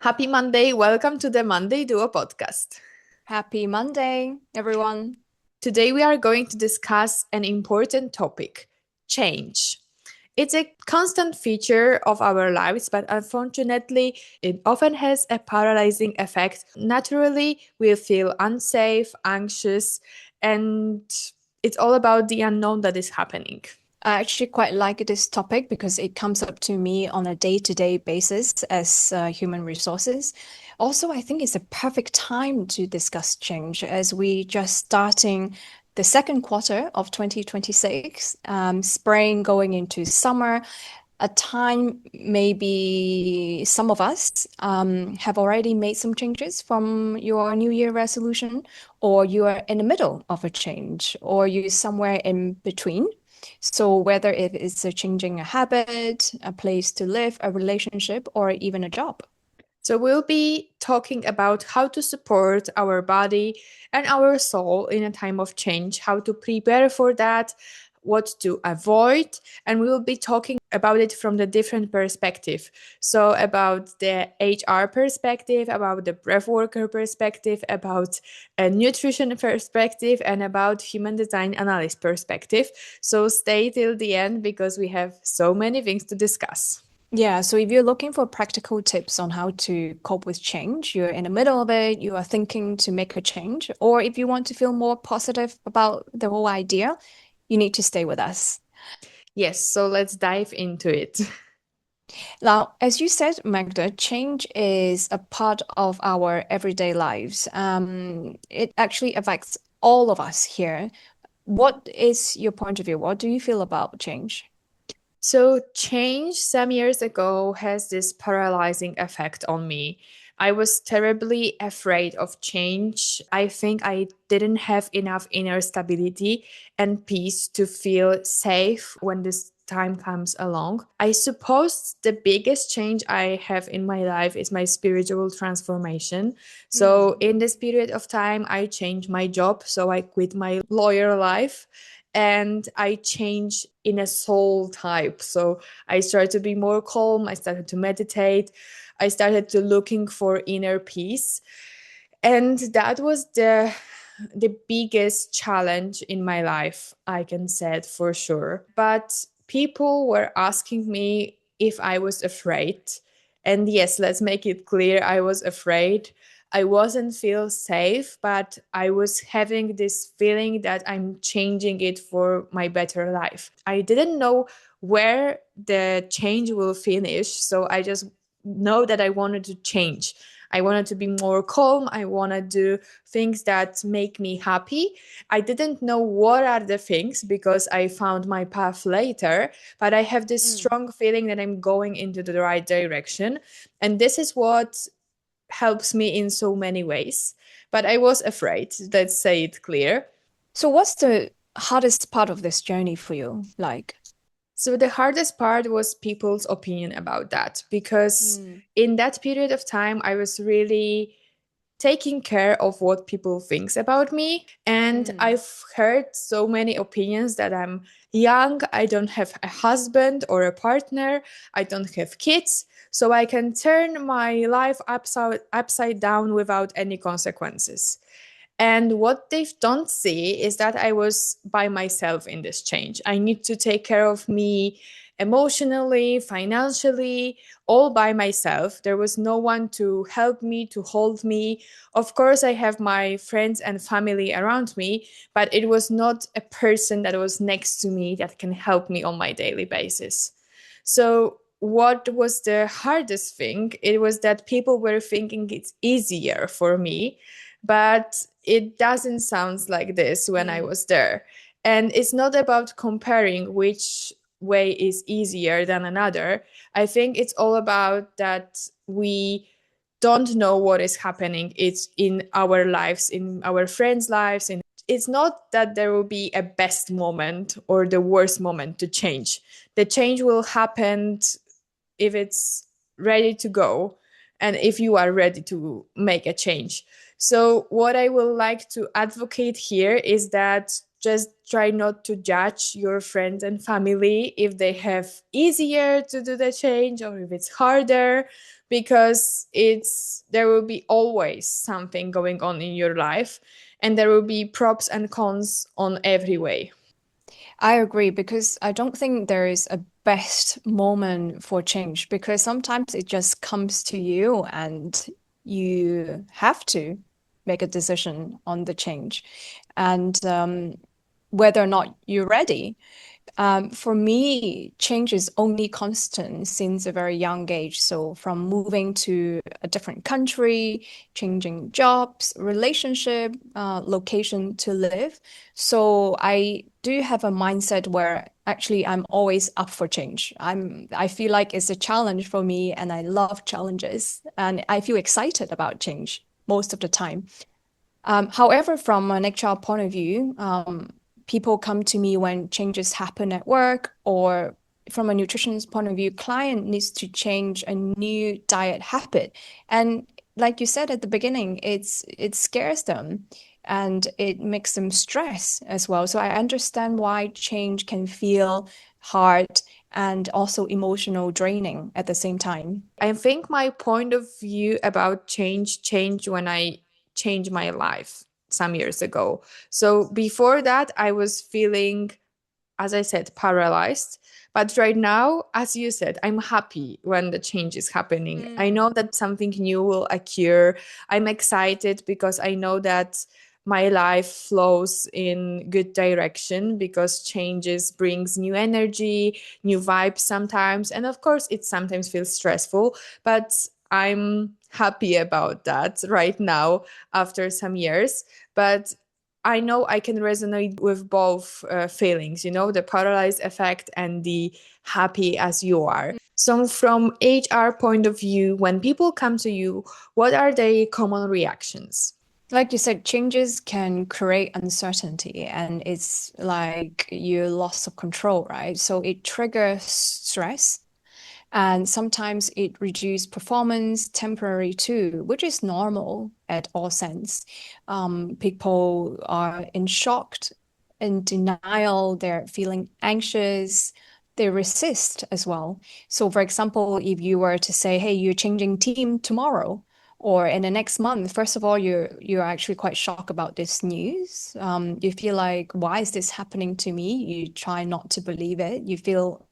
Happy Monday. Welcome to the Monday Duo podcast. Happy Monday, everyone. Today we are going to discuss an important topic, change. It's a constant feature of our lives, but unfortunately, it often has a paralyzing effect. Naturally, we feel unsafe, anxious, and it's all about the unknown that is happening. I actually quite like this topic because it comes up to me on a day-to-day basis as human resources. Also, I think it's a perfect time to discuss change as we just starting the second quarter of 2026, spring going into summer, a time maybe some of us have already made some changes from your New Year resolution, or you are in the middle of a change, or you're somewhere in between. So whether it is a changing a habit, a place to live, a relationship, or even a job. So, we'll be talking about how to support our body and our soul in a time of change, how to prepare for that, what to avoid, and we will be talking about it from the different perspective. So, about the HR perspective, about the breath worker perspective, about a nutrition perspective, and about human design analyst perspective. So, stay till the end because we have so many things to discuss. Yeah, so if you're looking for practical tips on how to cope with change, you're in the middle of it, you are thinking to make a change, or if you want to feel more positive about the whole idea, you need to stay with us. Yes, so let's dive into it. Now, as you said, Magda, change is a part of our everyday lives. It actually affects all of us here. What is your point of view? What do you feel about change? So, change some years ago has this paralyzing effect on me. I was terribly afraid of change. I think I didn't have enough inner stability and peace to feel safe when this time comes along. I suppose the biggest change I have in my life is my spiritual transformation. So, Hmm. in this period of time, I changed my job. So, I quit my lawyer life and I changed in a soul type. So I started to be more calm. I started to meditate. I started to looking for inner peace. And that was the biggest challenge in my life, I can say it for sure. But people were asking me if I was afraid. And yes, let's make it clear, I was afraid. I wasn't feel safe, but I was having this feeling that I'm changing it for my better life. I didn't know where the change will finish, so I just know that I wanted to change. I wanted to be more calm. I want to do things that make me happy. I didn't know what are the things because I found my path later, but I have this Mm. strong feeling that I'm going into the right direction. And this is what helps me in so many ways. But I was afraid, let's say it clear. So what's the hardest part of this journey for you? Like, So the hardest part was people's opinion about that because mm, in that period of time I was really taking care of what people thinks about me, and mm, I've heard so many opinions that I'm young, I don't have a husband or a partner, I don't have kids, so I can turn my life upside down without any consequences. And what they don't see is that I was by myself in this change. I need to take care of me emotionally, financially, all by myself. There was no one to help me, to hold me. Of course, I have my friends and family around me, but it was not a person that was next to me that can help me on my daily basis. So, what was the hardest thing? It was that people were thinking it's easier for me, but it doesn't sound like this when I mm. was there. And it's not about comparing which way is easier than another. I think it's all about that we don't know what is happening. It's in our lives, in our friends' lives. In it's not that there will be a best moment or the worst moment to change. The change will happen if it's ready to go and if you are ready to make a change. So, what I would like to advocate here is that just try not to judge your friends and family if they have easier to do the change or if it's harder, because it's there will be always something going on in your life, and there will be pros and cons on every way. I agree because I don't think there is a best moment for change because sometimes it just comes to you and you have to make a decision on the change and whether or not you're ready. For me, change is only constant since a very young age. So from moving to a different country, changing jobs, relationship, location to live. So I do have a mindset where actually I'm always up for change. I feel like it's a challenge for me and I love challenges and I feel excited about change most of the time. However, from an HR point of view, people come to me when changes happen at work, or from a nutritionist point of view, client needs to change a new diet habit. And like you said at the beginning, it scares them and it makes them stress as well. So I understand why change can feel hard and also emotional draining at the same time. I think my point of view about change changed when I changed my life some years ago. So before that, I was feeling, as I said, paralyzed. But right now, as you said, I'm happy when the change is happening. I know Mm. that something new will occur. I'm excited because I know that my life flows in good direction because changes brings new energy, new vibes sometimes. And of course, it sometimes feels stressful, but I'm happy about that right now after some years. But I know I can resonate with both feelings, the paralyzed effect and the happy as you are. So, from HR point of view, when people come to you, what are the common reactions? Like you said, changes can create uncertainty and it's like you loss of control, right? So it triggers stress and sometimes it reduces performance temporary too, which is normal at all sense. People are in shock, in denial, they're feeling anxious, they resist as well. So, for example, if you were to say, "Hey, you're changing team tomorrow," or in the next month, first of all, you're actually quite shocked about this news. You feel like, why is this happening to me? You try not to believe it. You feel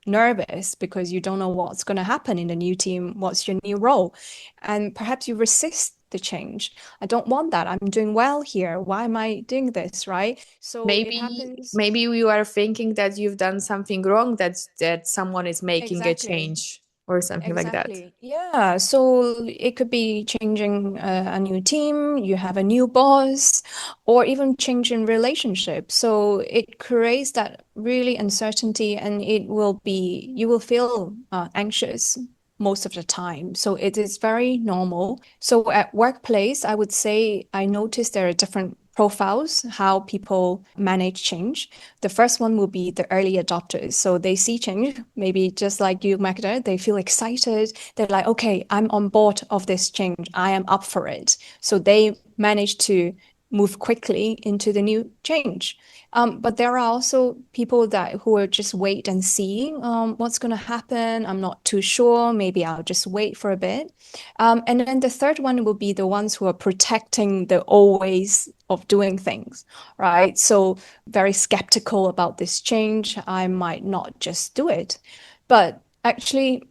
nervous because you don't know what's going to happen in the new team, what's your new role. And perhaps you resist the change. I don't want that. I'm doing well here. Why am I doing this, right? So it Maybe happens maybe you are thinking that you've done something wrong, that someone is making a exactly. change or something like that. Exactly. Yeah. So it could be changing a new team, you have a new boss, or even changing relationship. So it creates that really uncertainty and you will feel anxious most of the time. So it is very normal. So at workplace, I would say I noticed there are different profiles, how people manage change. The first one will be the early adopters. So they see change, maybe just like you, Magda, they feel excited. They're like, okay, I'm on board of this change. I am up for it. So they manage to move quickly into the new change. But there are also people that who are just wait and see what's going to happen. I'm not too sure. Maybe I'll just wait for a bit. And then the third one will be the ones who are protecting the old ways of doing things, right? So very skeptical about this change. I might not just do it. But actually,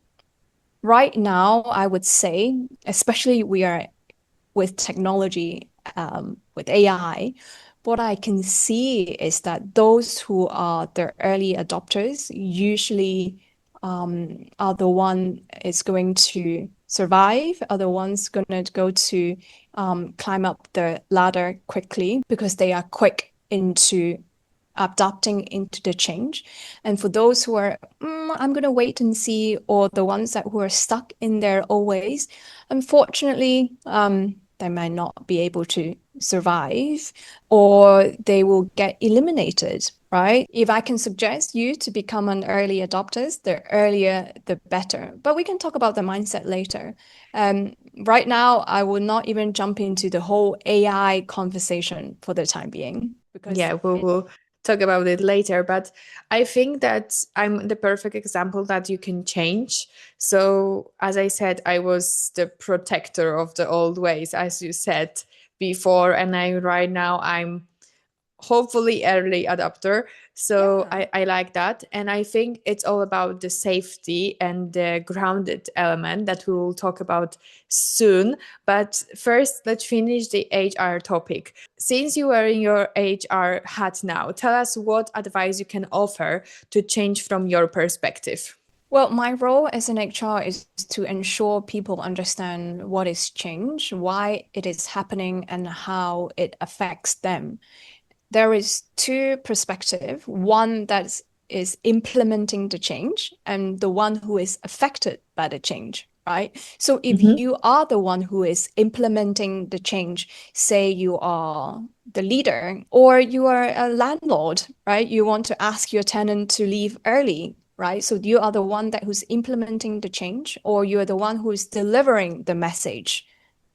right now, I would say, especially we are with technology, with AI, what I can see is that those who are the early adopters usually are the one is going to survive, are the ones going to go to climb up the ladder quickly because they are quick into adapting into the change. And for those who are, I'm going to wait and see, or the ones that who are stuck in their old ways, unfortunately, they might not be able to survive or they will get eliminated, right? If I can suggest you to become an early adopter, the earlier the better. But we can talk about the mindset later. Right now, I will not even jump into the whole AI conversation for the time being. because Yeah, we will talk about it later, but I think that I'm the perfect example that you can change. So, as I said, I was the protector of the old ways, as you said before, and right now I'm hopefully early adopter. So yeah. I like that. And I think it's all about the safety and the grounded element that we will talk about soon. But first, let's finish the HR topic. Since you are in your HR hat now, tell us what advice you can offer to change from your perspective. Well, my role as an HR is to ensure people understand what is change, why it is happening, and how it affects them. There is two perspective, one that is implementing the change and the one who is affected by the change, right? So if Mhm. you are the one who is implementing the change, say you are the leader or you are a landlord, right? You want to ask your tenant to leave early, right? So you are the one that who's implementing the change, or you're the one who is delivering the message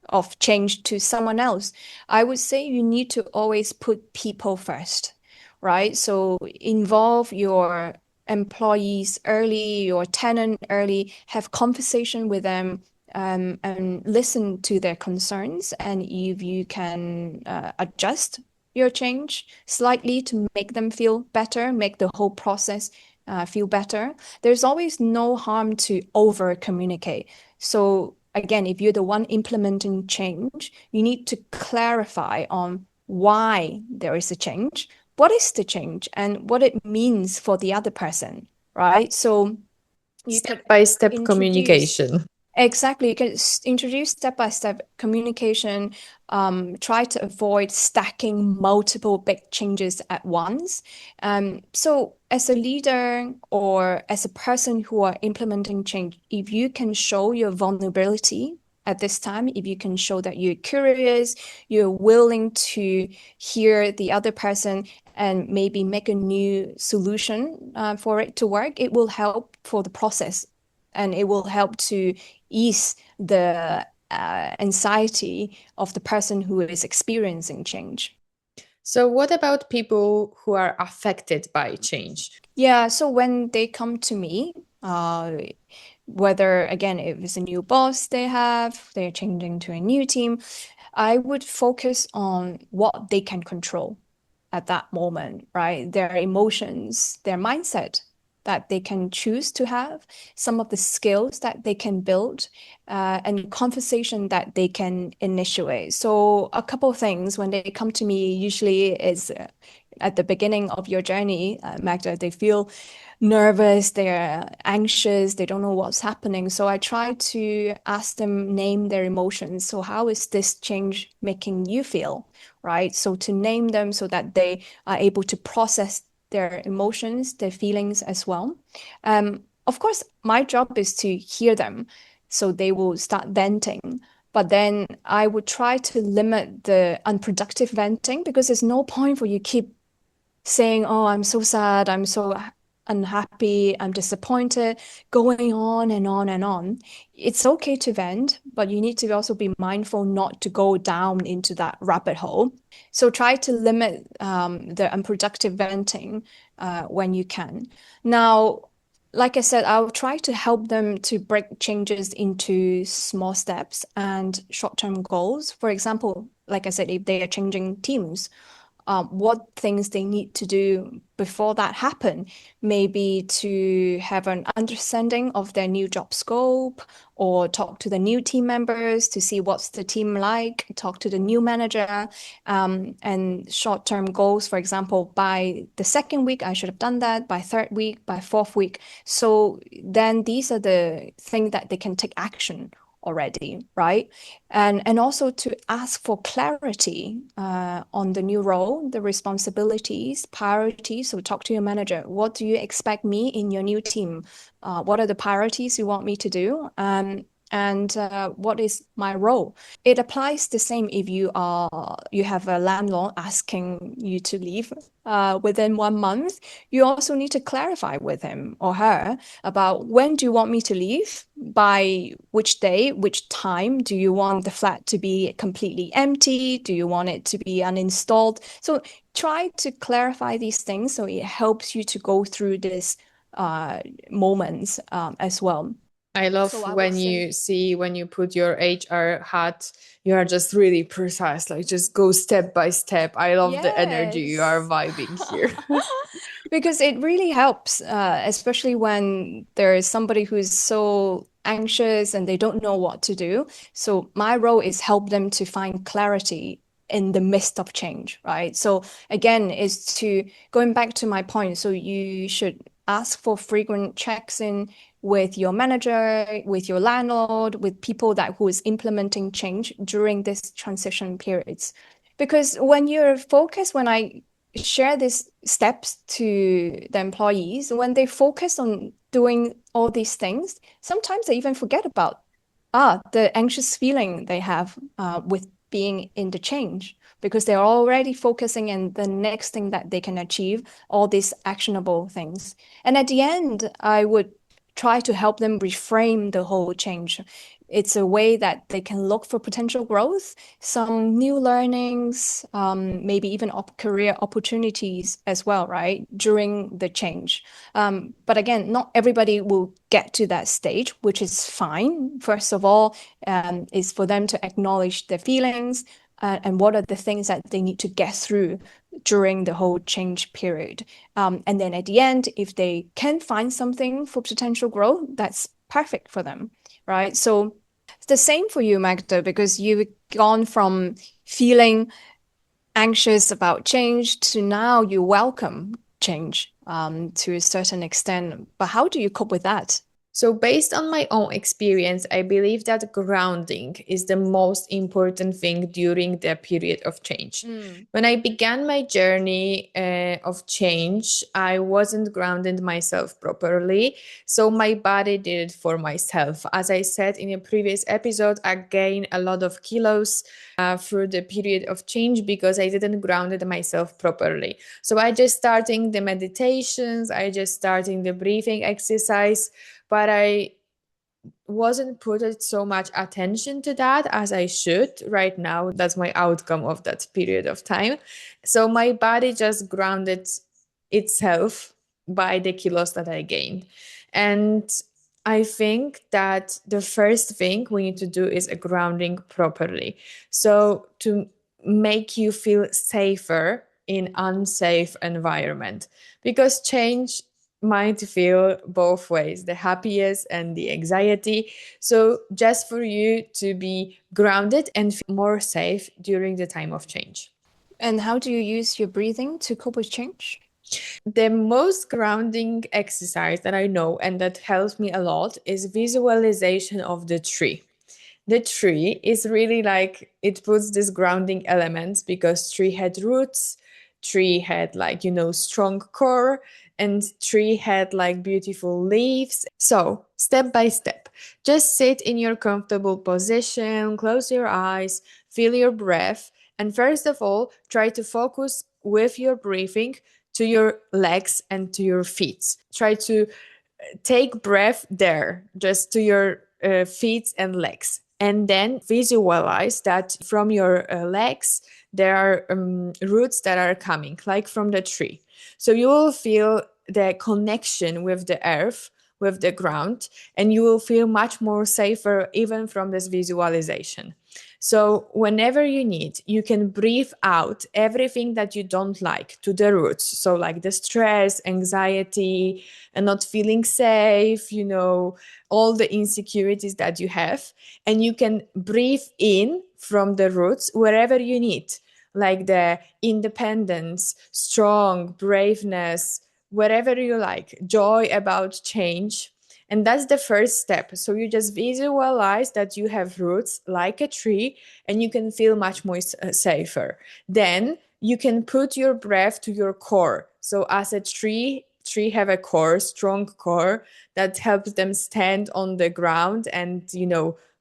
of change to someone else. I would say you need to always put people first, right? So involve your employees early, your tenant early, have conversation with them, and listen to their concerns. And if you can adjust your change slightly to make them feel better, make the whole process feel better, there's always no harm to over communicate. So again, if you're the one implementing change, you need to clarify on why there is a change, what is the change, and what it means for the other person, right? So you Step could by step introduce communication. exactly. You can introduce step-by-step communication. Try to avoid stacking multiple big changes at once. So as a leader or as a person who are implementing change, if you can show your vulnerability at this time, if you can show that you're curious, you're willing to hear the other person and maybe make a new solution for it to work, it will help for the process and it will help to ease the anxiety of the person who is experiencing change. So, what about people who are affected by change? Yeah, so when they come to me, uh, whether again, if it's a new boss they have, they're changing to a new team, I would focus on what they can control at that moment, right? Their emotions, their mindset that they can choose to have, some of the skills that they can build, and conversation that they can initiate. So a couple of things when they come to me, usually is at the beginning of your journey, Magda, they feel nervous, they're anxious, they don't know what's happening. So I try to ask them name their emotions. So how is this change making you feel? Right? So to name them so that they are able to process their emotions, their feelings as well. Of course, my job is to hear them. So they will start venting. But then I would try to limit the unproductive venting because there's no point for you keep saying, "Oh, I'm so sad, I'm so unhappy, I'm disappointed," going on and on and on. It's okay to vent, but you need to also be mindful not to go down into that rabbit hole. So try to limit the unproductive venting when you can. Now, like I said, I'll try to help them to break changes into small steps and short-term goals. For example, like I said, if they are changing teams, what things they need to do before that happen. Maybe to have an understanding of their new job scope or talk to the new team members to see what's the team like, talk to the new manager, and short-term goals. For example, by the second week, I should have done that, by third week, by fourth week. So then these are the things that they can take action already, right? And also to ask for clarity on the new role, the responsibilities, priorities. So talk to your manager. What do you expect me in your new team? What are the priorities you want me to do? And what is my role? It applies the same if you have a landlord asking you to leave. within 1 month, you also need to clarify with him or her about when do you want me to leave, by which day, which time. Do you want the flat to be completely empty? Do you want it to be uninstalled? So try to clarify these things so it helps you to go through this uh, moments as well. I love So I would when say, you see when you put your HR hat, you are just really precise, like just go step by step. I love the energy you are yes. vibing here. Because it really helps, especially when there is somebody who is so anxious and they don't know what to do. So my role is help them to find clarity in the midst of change, right? So again, is to going back to my point. So you should ask for frequent checks in with your manager, with your landlord, with people that who is implementing change during this transition periods. Because when you're focused, when I share these steps to the employees, when they focus on doing all these things, sometimes they even forget about the anxious feeling they have with being in the change because they're already focusing on the next thing that they can achieve, all these actionable things. And at the end, I would try to help them reframe the whole change. It's a way that they can look for potential growth, some new learnings, maybe even career opportunities as well, right? During the change. But again, not everybody will get to that stage, which is fine. First of all, is for them to acknowledge their feelings and what are the things that they need to get through during the whole change period. And then at the end, if they can find something for potential growth, that's perfect for them, right? So it's the same for you, Magda, because you've gone from feeling anxious about change to now you welcome change to a certain extent. But how do you cope with that? So, based on my own experience, I believe that grounding is the most important thing during the period of change. Mm. When I began my journey of change, I wasn't grounded myself properly. So, my body did it for myself. As I said in a previous episode, I gained a lot of kilos through the period of change because I didn't grounded myself properly. So, I just starting the meditations, I just starting the breathing exercise, but I wasn't putting so much attention to that as I should right now. That's my outcome of that period of time. So my body just grounded itself by the kilos that I gained. And I think that the first thing we need to do is a grounding properly. So to make you feel safer in unsafe environment, because change might feel both ways, the happiest and the anxiety. So just for you to be grounded and feel more safe during the time of change. And how do you use your breathing to cope with change? The most grounding exercise that I know and that helps me a lot is visualization of the tree. The tree is really like it puts this grounding elements because tree had roots, tree had like strong core, and tree had like beautiful leaves. So step by step, just sit in your comfortable position, close your eyes, feel your breath, and first of all try to focus with your breathing to your legs and to your feet. Try to take breath there, just to your feet and legs. And then visualize that from your legs, there are roots that are coming, like from the tree. So you will feel the connection with the earth, with the ground, and you will feel much more safer even from this visualization. So, whenever you need, you can breathe out everything that you don't like to the roots. So, like the stress, anxiety, and not feeling safe, all the insecurities that you have. And you can breathe in from the roots wherever you need, like the independence, strong, braveness, whatever you like, joy about change. And that's the first step. So you just visualize that you have roots like a tree and you can feel much more safer. Then you can put your breath to your core. So as a tree have a core, strong core that helps them stand on the ground and,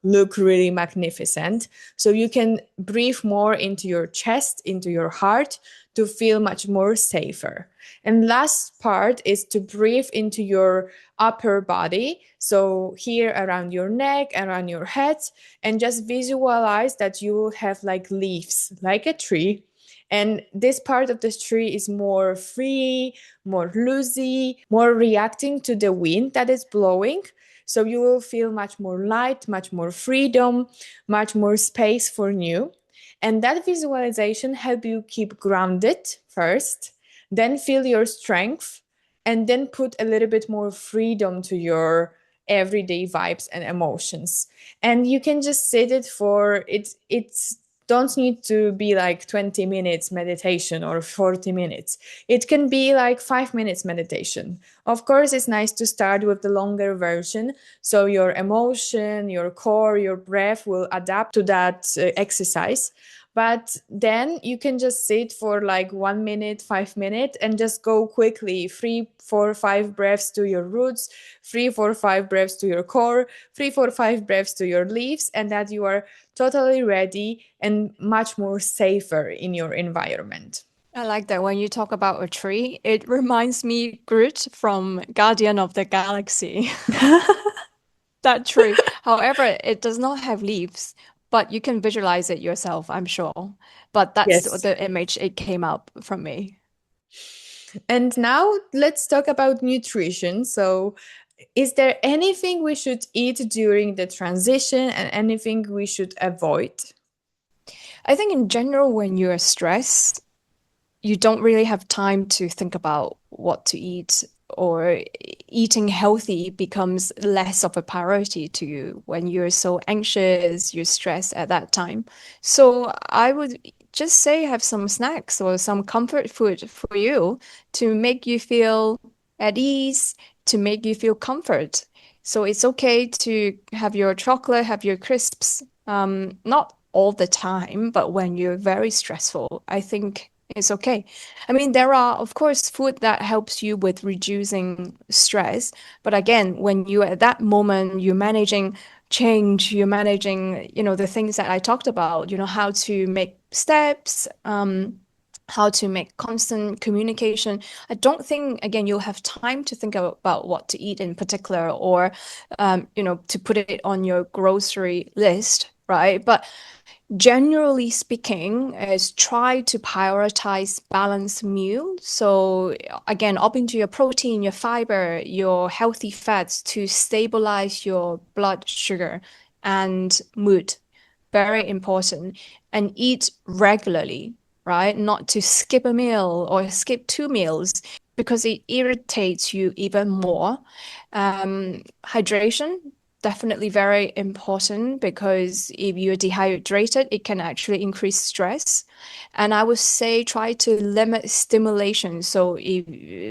look really magnificent. So you can breathe more into your chest, into your heart to feel much more safer. And last part is to breathe into your upper body. So here around your neck, around your head, and just visualize that you will have like leaves, like a tree. And this part of the tree is more free, more loosey, more reacting to the wind that is blowing. So you will feel much more light, much more freedom, much more space for you. And that visualization help you keep grounded first, then feel your strength, and then put a little bit more freedom to your everyday vibes and emotions. And you can just sit it for it's don't need to be like 20 minutes meditation or 40 minutes. It can be like 5 minutes meditation. Of course, it's nice to start with the longer version so your emotion, your core, your breath will adapt to that exercise. But then you can just sit for like 1 minute, 5 minutes, and just go quickly 3, 4, 5 breaths to your roots, 3, 4, 5 breaths to your core, 3, 4, 5 breaths to your leaves, and that you are totally ready and much more safer in your environment. I like that when you talk about a tree, it reminds me Groot from Guardian of the Galaxy. That tree. However, it does not have leaves, but you can visualize it yourself, I'm sure. But that's Yes. the image it came up from me. And now let's talk about nutrition. So, is there anything we should eat during the transition and anything we should avoid? I think in general, when you're stressed, you don't really have time to think about what to eat, or eating healthy becomes less of a priority to you when you're so anxious, you're stressed at that time. So I would just say have some snacks or some comfort food for you to make you feel at ease, to make you feel comfort. So it's okay to have your chocolate, have your crisps, not all the time, but when you're very stressful, I think it's okay. I mean, there are, of course, food that helps you with reducing stress. But again, when you at that moment, you're managing change, you're managing, the things that I talked about, how to make steps, how to make constant communication. I don't think, again, you'll have time to think about what to eat in particular, or, to put it on your grocery list, right? But generally speaking, is try to prioritize balanced meal. So again, up into your protein, your fiber, your healthy fats to stabilize your blood sugar and mood. Very important. And eat regularly, right? Not to skip a meal or skip two meals because it irritates you even more. Hydration, definitely very important because if you're dehydrated, it can actually increase stress. And I would say try to limit stimulation. So if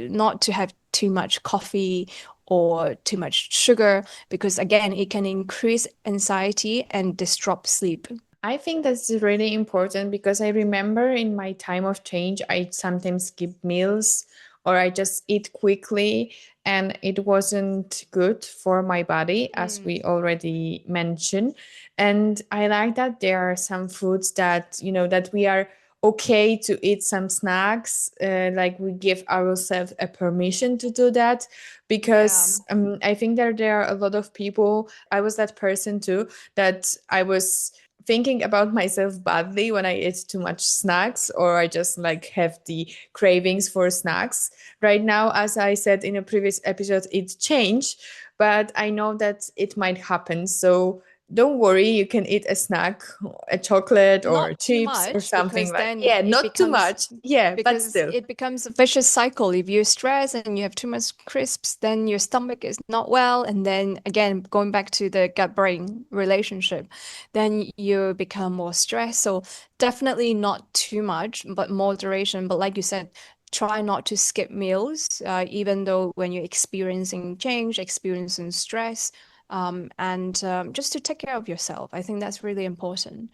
not to have too much coffee or too much sugar, because again, it can increase anxiety and disrupt sleep. I think that's really important because I remember in my time of change, I sometimes skip meals or I just eat quickly, and it wasn't good for my body, as we Mm. already mentioned. And I like that there are some foods that, that we are okay to eat some snacks, like we give ourselves a permission to do that Yeah. because I think that there are a lot of people. I was that person too, that I was thinking about myself badly when I eat too much snacks or I just like have the cravings for snacks. Right now, as I said in a previous episode, it changed, but I know that it might happen. So don't worry, you can eat a snack, a chocolate or Not too chips or much something because like, then yeah, it not too becomes much. Yeah, but because still. it becomes a vicious cycle. If you're stressed and you have too much crisps, then your stomach is not well. And then again, going back to the gut-brain relationship, then you become more stressed. So definitely not too much, but moderation. But like you said, try not to skip meals, even though when you're experiencing change, experiencing stress, and just to take care of yourself. I think that's really important.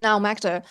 Now, Magda,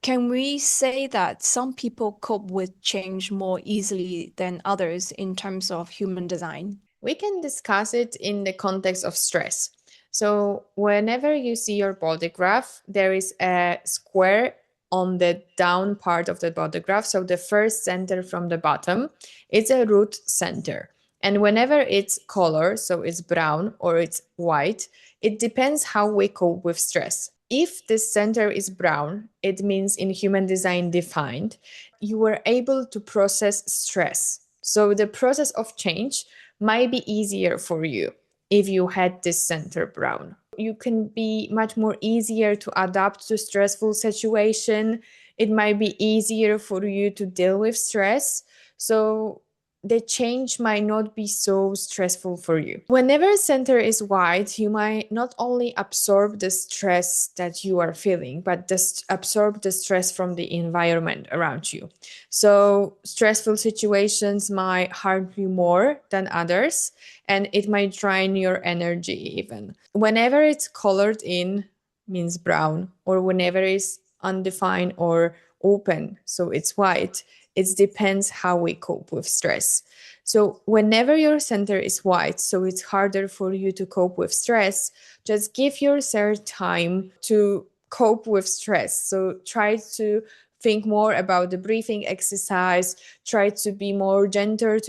can we say that some people cope with change more easily than others in terms of human design? We can discuss it in the context of stress. So, whenever you see your body graph, there is a square on the down part of the body graph, so the first center from the bottom, it's a root center. And whenever it's color, so it's brown or it's white, it depends how we cope with stress. If this center is brown, it means in human design defined, you were able to process stress. So the process of change might be easier for you if you had this center brown. You can be much more easier to adapt to stressful situation. It might be easier for you to deal with stress. So the change might not be so stressful for you. Whenever center is white, you might not only absorb the stress that you are feeling, but just absorb the stress from the environment around you. So stressful situations might harm you more than others, and it might drain your energy even. Whenever it's colored in, means brown, or whenever it's undefined or open, so it's white, it depends how we cope with stress. So whenever your center is white, so it's harder for you to cope with stress, just give yourself time to cope with stress. So try to think more about the breathing exercise, try to be more gentle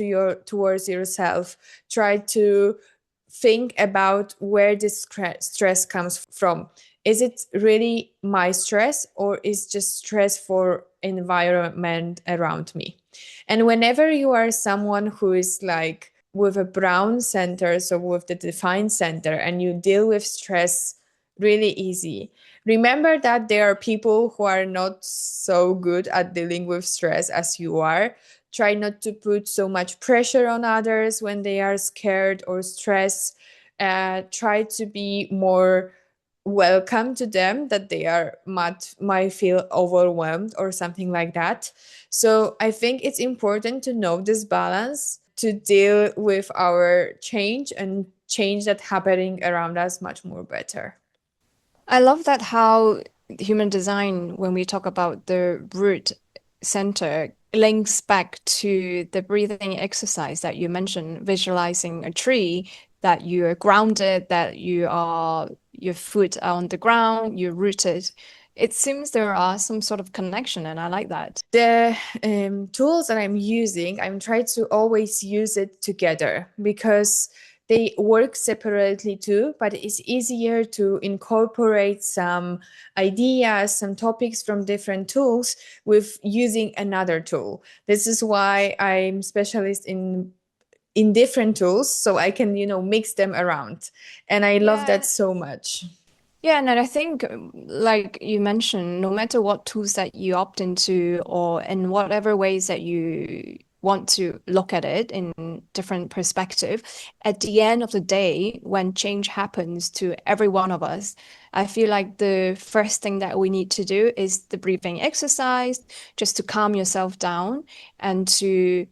towards yourself, try to think about where this stress comes from. Is it really my stress, or is just stress for environment around me? And whenever you are someone who is like with a brown center, so with the defined center, and you deal with stress really easy, remember that there are people who are not so good at dealing with stress as you are. Try not to put so much pressure on others when they are scared or stressed. Try to be more welcome to them that they are might feel overwhelmed or something like that. So I think it's important to know this balance to deal with our change and change that happening around us much more better. I love that how human design, when we talk about the root center, links back to the breathing exercise that you mentioned, visualizing a tree, that you're grounded, that your foot are on the ground, you're rooted. It seems there are some sort of connection, and I like that. The tools that I'm using, I'm trying to always use it together because they work separately too, but it's easier to incorporate some ideas, some topics from different tools with using another tool. This is why I'm specialist in different tools, so I can, mix them around. And I love that Yeah. so much. Yeah, and I think, like you mentioned, no matter what tools that you opt into or in whatever ways that you want to look at it in different perspective, at the end of the day, when change happens to every one of us, I feel like the first thing that we need to do is the breathing exercise, just to calm yourself down and to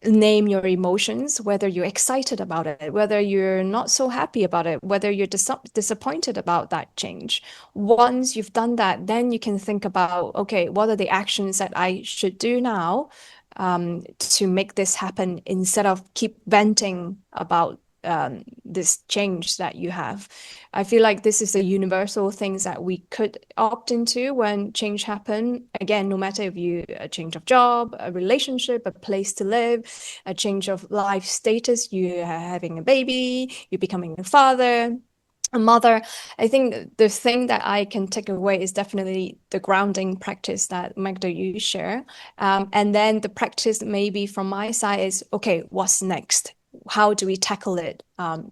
name your emotions, whether you're excited about it, whether you're not so happy about it, whether you're disappointed about that change. Once you've done that, then you can think about, okay, what are the actions that I should do now to make this happen instead of keep venting about this change that you have. I feel like this is a universal things that we could opt into when change happen. Again, no matter if you a change of job, a relationship, a place to live, a change of life status, you are having a baby, you're becoming a father, a mother. I think the thing that I can take away is definitely the grounding practice that Magda you share. And then the practice maybe from my side is, okay, what's next? How do we tackle it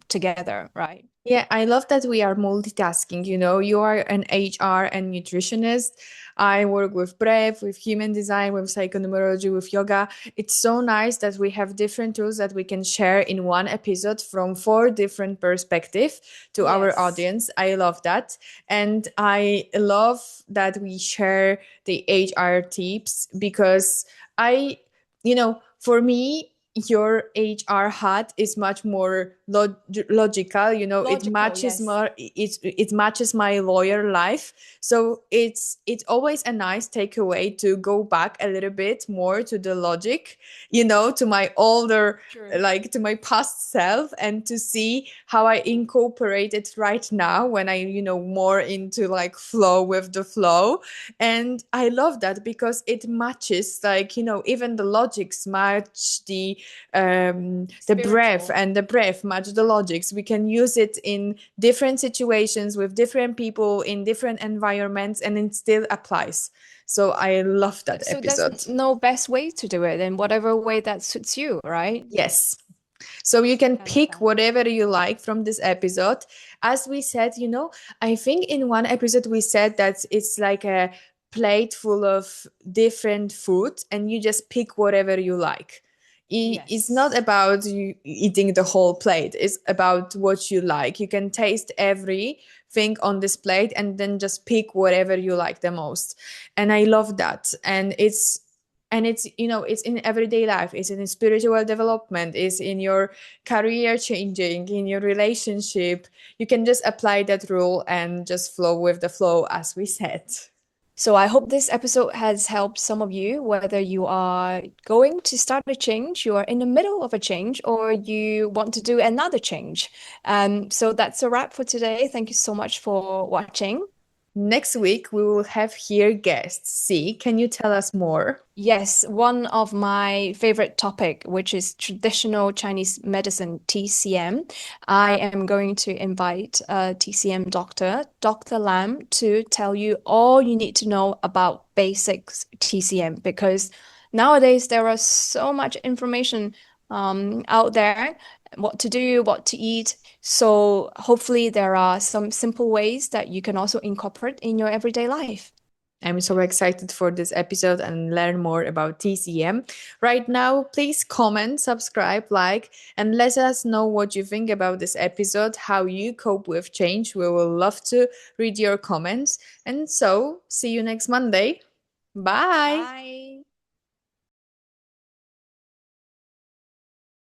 together, right? Yeah, I love that we are multitasking. You are an HR and nutritionist. I work with breath, with human design, with psychonumerology, with yoga. It's so nice that we have different tools that we can share in one episode from four different perspectives to our Yes. audience. I love that. And I love that we share the HR tips because for me, your HR hat is much more logical, it Logical, matches yes. more, it matches my lawyer life. So it's always a nice takeaway to go back a little bit more to the logic, to my older, True. like to my past self, and to see how I incorporate it right now when I, more into like flow with the flow. And I love that because it matches, like, even the logics match the breath, Spiritual. and the breath match the logics. We can use it in different situations with different people in different environments, and it still applies. So I love that So there's episode. no best way to do it in whatever way that suits you, right? Yes. So you can pick Perfect. whatever you like from this episode. As we said, I think in one episode we said that it's like a plate full of different food, and you just pick whatever you like. It's not Yes. about you eating the whole plate. It's about what you like. You can taste everything on this plate and then just pick whatever you like the most. And I love that. And it's in everyday life, it's in spiritual development, it's in your career changing, in your relationship. You can just apply that rule and just flow with the flow, as we said. So I hope this episode has helped some of you, whether you are going to start a change, you are in the middle of a change, or you want to do another change. So that's a wrap for today. Thank you so much for watching. Next week we will have here guests. See, can you tell us more? Yes, one of my favorite topic, which is traditional Chinese medicine, TCM. I am going to invite a TCM doctor, Dr. Lam, to tell you all you need to know about basics TCM, because nowadays there are so much information out there, what to do, what to eat. So hopefully there are some simple ways that you can also incorporate in your everyday life. I'm so excited for this episode and learn more about TCM. Right now, please comment, subscribe, like, and let us know what you think about this episode, how you cope with change. We will love to read your comments. And so, see you next Monday. Bye. Bye.